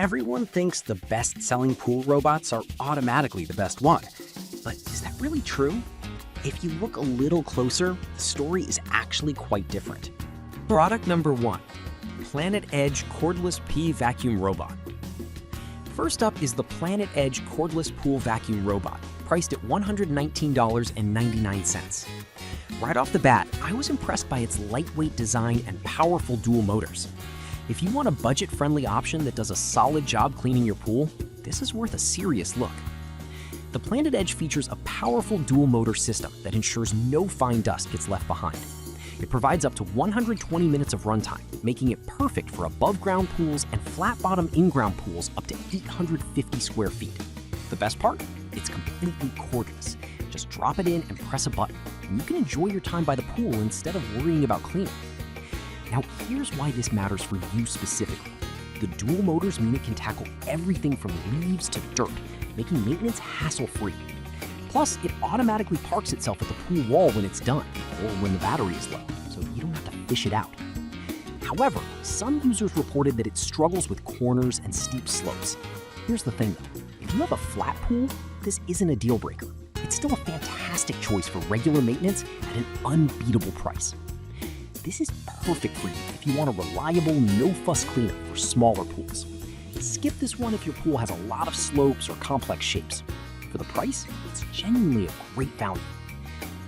Everyone thinks the best-selling pool robots are automatically the best one. But is that really true? If you look a little closer, the story is actually quite different. Product number 1, Planet Edge Cordless Pee Vacuum Robot. First up is the Planet Edge Cordless Pool Vacuum Robot, priced at $119.99. Right off the bat, I was impressed by its lightweight design and powerful dual motors. If you want a budget-friendly option that does a solid job cleaning your pool, this is worth a serious look. The Planet Edge features a powerful dual motor system that ensures no fine dust gets left behind. It provides up to 120 minutes of runtime, making it perfect for above-ground pools and flat-bottom in-ground pools up to 850 square feet. The best part? It's completely cordless. Just drop it in and press a button, and you can enjoy your time by the pool instead of worrying about cleaning. Now, here's why this matters for you specifically. The dual motors mean it can tackle everything from leaves to dirt, making maintenance hassle-free. Plus, it automatically parks itself at the pool wall when it's done, or when the battery is low, so you don't have to fish it out. However, some users reported that it struggles with corners and steep slopes. Here's the thing though, if you have a flat pool, this isn't a deal breaker. It's still a fantastic choice for regular maintenance at an unbeatable price. This is perfect for you if you want a reliable, no-fuss cleaner for smaller pools. Skip this one if your pool has a lot of slopes or complex shapes. For the price, it's genuinely a great value.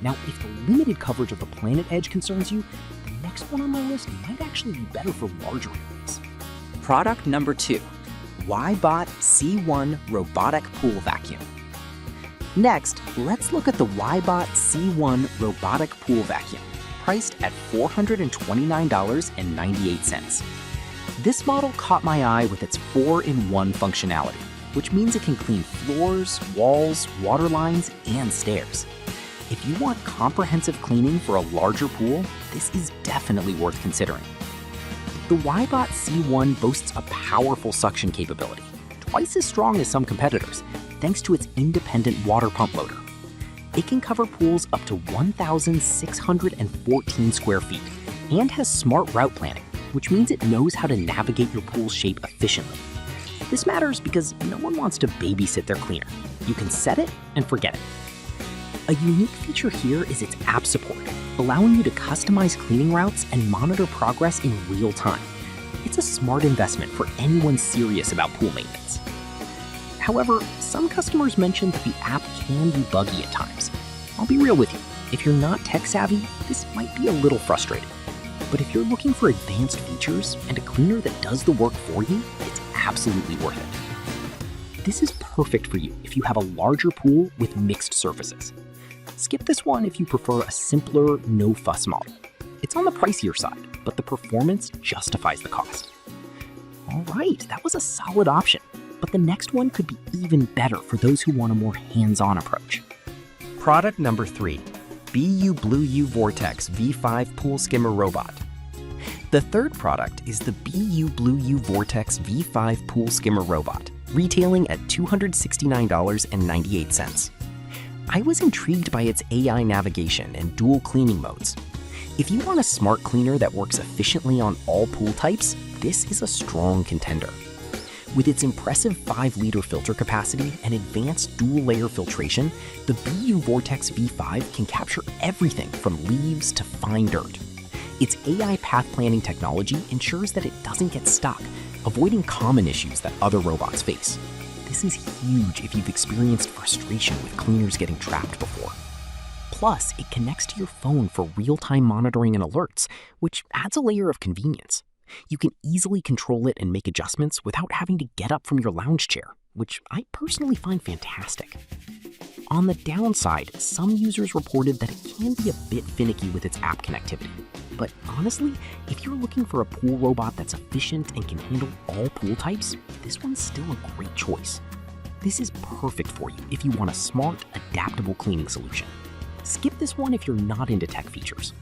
Now, if the limited coverage of the Planet Edge concerns you, the next one on my list might actually be better for larger areas. Product number 2, Wybot C1 Robotic Pool Vacuum. Next, let's look at the Wybot C1 Robotic Pool Vacuum, priced at $429.98. This model caught my eye with its 4-in-1 functionality, which means it can clean floors, walls, water lines, and stairs. If you want comprehensive cleaning for a larger pool, this is definitely worth considering. The Wybot C1 boasts a powerful suction capability, twice as strong as some competitors, thanks to its independent water pump loader. It can cover pools up to 1,614 square feet and has smart route planning, which means it knows how to navigate your pool's shape efficiently. This matters because no one wants to babysit their cleaner. You can set it and forget it. A unique feature here is its app support, allowing you to customize cleaning routes and monitor progress in real time. It's a smart investment for anyone serious about pool maintenance. However, some customers mentioned that the app can be buggy at times. I'll be real with you, if you're not tech savvy, this might be a little frustrating. But if you're looking for advanced features and a cleaner that does the work for you, it's absolutely worth it. This is perfect for you if you have a larger pool with mixed surfaces. Skip this one if you prefer a simpler, no-fuss model. It's on the pricier side, but the performance justifies the cost. All right, that was a solid option, but the next one could be even better for those who want a more hands-on approach. Product number 3, BU Blue U Vortex V5 Pool Skimmer Robot. The third product is the BU Blue U Vortex V5 Pool Skimmer Robot, retailing at $269.98. I was intrigued by its AI navigation and dual cleaning modes. If you want a smart cleaner that works efficiently on all pool types, this is a strong contender. With its impressive 5-liter filter capacity and advanced dual-layer filtration, the BU Vortex V5 can capture everything from leaves to fine dirt. Its AI path planning technology ensures that it doesn't get stuck, avoiding common issues that other robots face. This is huge if you've experienced frustration with cleaners getting trapped before. Plus, it connects to your phone for real-time monitoring and alerts, which adds a layer of convenience. You can easily control it and make adjustments without having to get up from your lounge chair, which I personally find fantastic. On the downside, some users reported that it can be a bit finicky with its app connectivity. But honestly, if you're looking for a pool robot that's efficient and can handle all pool types, this one's still a great choice. This is perfect for you if you want a smart, adaptable cleaning solution. Skip this one if you're not into tech features.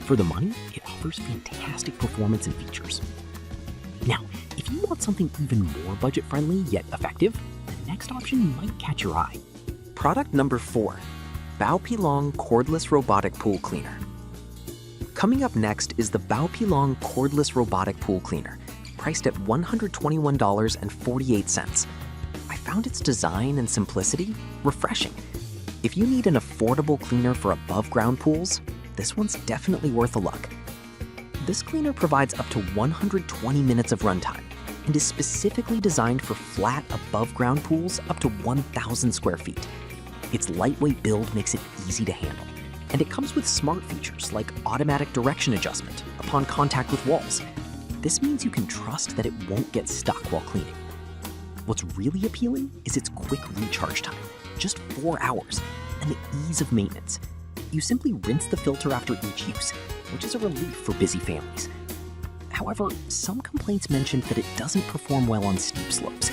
For the money, it offers fantastic performance and features. Now, if you want something even more budget-friendly yet effective, the next option might catch your eye. Product number 4, Baopilong Cordless Robotic Pool Cleaner. Coming up next is the Baopilong Cordless Robotic Pool Cleaner, priced at $121.48. I found its design and simplicity refreshing. If you need an affordable cleaner for above-ground pools, this one's definitely worth a look. This cleaner provides up to 120 minutes of runtime and is specifically designed for flat above-ground pools up to 1,000 square feet. Its lightweight build makes it easy to handle, and it comes with smart features like automatic direction adjustment upon contact with walls. This means you can trust that it won't get stuck while cleaning. What's really appealing is its quick recharge time, just 4 hours, and the ease of maintenance. You simply rinse the filter after each use, which is a relief for busy families. However, some complaints mentioned that it doesn't perform well on steep slopes.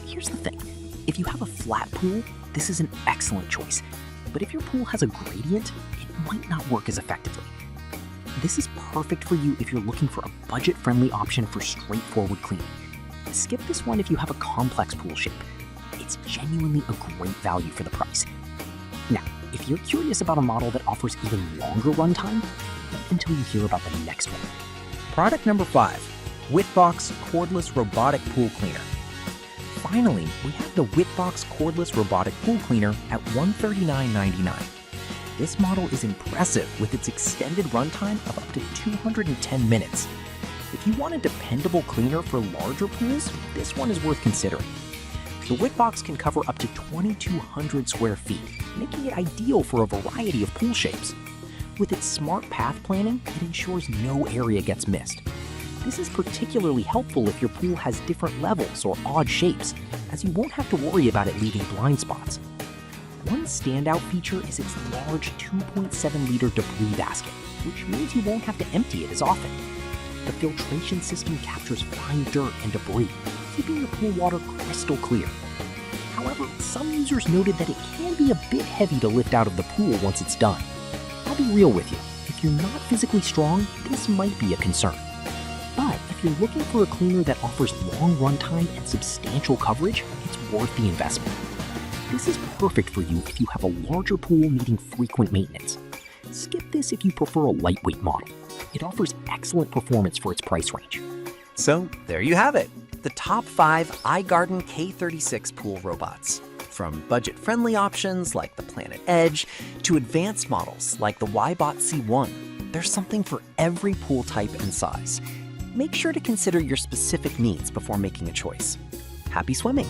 Here's the thing, if you have a flat pool, this is an excellent choice. But if your pool has a gradient, it might not work as effectively. This is perfect for you if you're looking for a budget-friendly option for straightforward cleaning. Skip this one if you have a complex pool shape. It's genuinely a great value for the price. Now, if you're curious about a model that offers even longer runtime, wait until you hear about the next one. Product number 5, Whitbox Cordless Robotic Pool Cleaner. Finally, we have the Whitbox Cordless Robotic Pool Cleaner at $139.99. This model is impressive with its extended runtime of up to 210 minutes. If you want a dependable cleaner for larger pools, this one is worth considering. The Whitbox can cover up to 2,200 square feet, making it ideal for a variety of pool shapes. With its smart path planning, it ensures no area gets missed. This is particularly helpful if your pool has different levels or odd shapes, as you won't have to worry about it leaving blind spots. One standout feature is its large 2.7-liter debris basket, which means you won't have to empty it as often. The filtration system captures fine dirt and debris, keeping your pool water crystal clear. However, some users noted that it can be a bit heavy to lift out of the pool once it's done. I'll be real with you, if you're not physically strong, this might be a concern. But if you're looking for a cleaner that offers long runtime and substantial coverage, it's worth the investment. This is perfect for you if you have a larger pool needing frequent maintenance. Skip this if you prefer a lightweight model. It offers excellent performance for its price range. So there you have it, the top 5 Igarden K36 Pool Robots. From budget-friendly options like the Planet Edge to advanced models like the Wybot C1, there's something for every pool type and size. Make sure to consider your specific needs before making a choice. Happy swimming!